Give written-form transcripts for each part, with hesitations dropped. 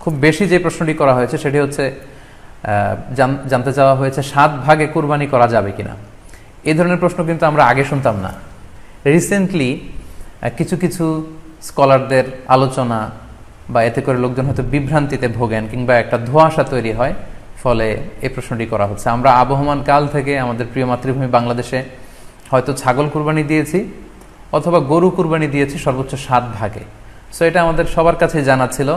খুব বেশি যে প্রশ্নটি করা হয়েছে সেটি হচ্ছে জানতে চাওয়া হয়েছে 7 ভাগে কুরবানি করা যাবে কিনা। এই ধরনের প্রশ্ন কিন্তু আমরা আগে শুনতাম না। রিসেন্টলি কিছু কিছু স্কলারদের আলোচনা বা এতে করে লোকজন হয়তো বিভ্রান্তিতে ভোগেন কিংবা একটা ধোঁয়াশা তৈরি হয়, ফলে এই প্রশ্নটি করা হচ্ছে। আমরা আবহমান কাল থেকে আমাদের প্রিয় মাতৃভূমি বাংলাদেশে হয়তো ছাগল কুরবানি দিয়েছি অথবা গরু কুরবানি দিয়েছি সর্বোচ্চ 7 ভাগে। সো এটা আমাদের সবার কাছে জানা ছিল,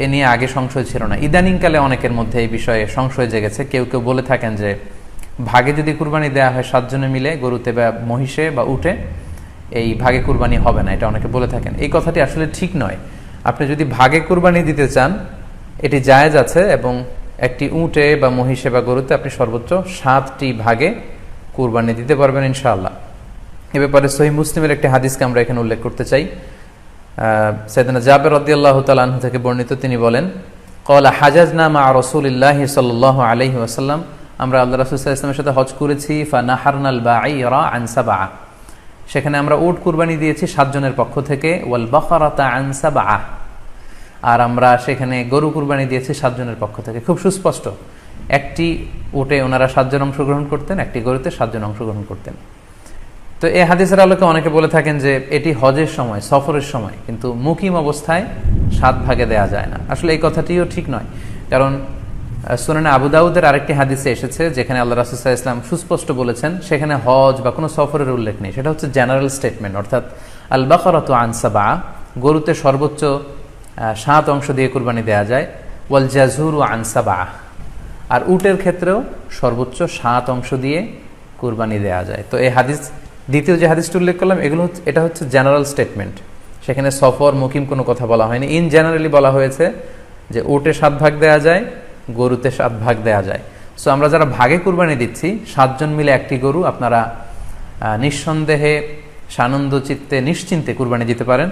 এ নিয়ে আগে সংশয় ছিল না। ইদানিংকালে অনেকের মধ্যে এই বিষয়ে সংশয় জেগেছে। কেউ কেউ বলে থাকেন যে ভাগে যদি কুরবানি দেওয়া হয় 7 জনে মিলে, গরুতে বা মহিষে বা উটে, এই ভাগে কুরবানি হবে না, এটা অনেকে বলে থাকেন। এই কথাটি আসলে ঠিক নয়। আপনি যদি ভাগে কুরবানি দিতে চান এটি জায়েজ আছে, এবং একটি উটে বা মহিষে বা গরুতে আপনি সর্বোচ্চ 7টি ভাগে কুরবানি দিতে পারবেন ইনশাআল্লাহ। এ ব্যাপারে সহিহ মুসলিমের একটি হাদিসকে আমরা এখানে উল্লেখ করতে চাই। সাইয়েদনা জাবের রাদিয়াল্লাহু তাআলা আনহু থেকে বর্ণিত, তিনি বলেন, ক্বালা হাজাজনা মা রাসূলিল্লাহি সাল্লাল্লাহু আলাইহি ওয়াসাল্লাম, আমরা আল্লাহ রাসূল সাল্লাল্লাহু আলাইহি ওয়াসাল্লামের সাথে হজ করেছি। ফানাহারনাল বাঈরা আন সাবআ, সেখানে আমরা উট কুরবানি দিয়েছি 7 জনের পক্ষ থেকে। ওয়াল বাকারাতা আন সাবআ, আর আমরা সেখানে গরু কুরবানি দিয়েছি 7 জনের পক্ষ থেকে। খুব সুস্পষ্ট, একটি উটে ওনারা 7 জন অংশগ্রহণ করতেন, একটি গরুতে 7 জন অংশগ্রহণ করতেন। তো এই হাদিসের আলোকে অনেকে বলে থাকেন যে এটি হজের সময়, সফরের সময়, কিন্তু মুকিম অবস্থায় 7 ভাগে দেয়া যায় না। আসলে এই কথাটিও ঠিক নয়, কারণ সুনানে আবু দাউদের আরেকটি হাদিসে এসেছে যেখানে আল্লাহ রাসূল সাল্লাল্লাহু আলাইহি ওয়াসাল্লাম সুস্পষ্ট বলেছেন, সেখানে হজ বা কোনো সফরের উল্লেখ নেই। সেটা হচ্ছে জেনারেল স্টেটমেন্ট, অর্থাৎ আল বাকারাতু আন সাবআ, গরুতে সর্বোচ্চ 7 অংশ দিয়ে কুরবানি দেয়া যায়। ওয়াল জাযুরু আন সাবআ, আর উটের ক্ষেত্রেও সর্বোচ্চ 7 অংশ দিয়ে কুরবানি দেয়া যায়। তো এই হাদিস, দ্বিতীয় যে হাদিসটি উল্লেখ করলাম, এটা হচ্ছে জেনারেল স্টেটমেন্ট। সেখানে সফর মুকিম কোনো কথা বলা হয়নি। ইন জেনারেলি বলা হয়েছে যে উটে 7 ভাগ দেয়া যায়, গরুতে 7 ভাগ দেয়া যায়। সো আমরা যারা ভাগে কুরবানি দিচ্ছি 7 জন মিলে একটি গরু, আপনারা নিঃসন্দেহে সানন্দ চিত্তে নিশ্চিন্তে কুরবানি দিতে পারেন।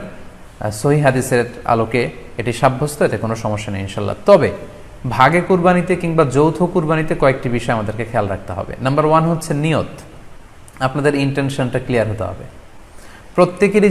সহিহ হাদিসের আলোকে এটি সাব্যস্ত, এতে কোনো সমস্যা নেই ইনশাল্লাহ। তবে ভাগে কুরবানিতে কিংবা যৌথ কুরবানিতে কয়েকটি বিষয় আমাদেরকে খেয়াল রাখতে হবে। নাম্বার 1 হচ্ছে নিয়ত। আপনাদের ইন্টেনশনটা ক্লিয়ার হতে হবে। প্রত্যেকেরই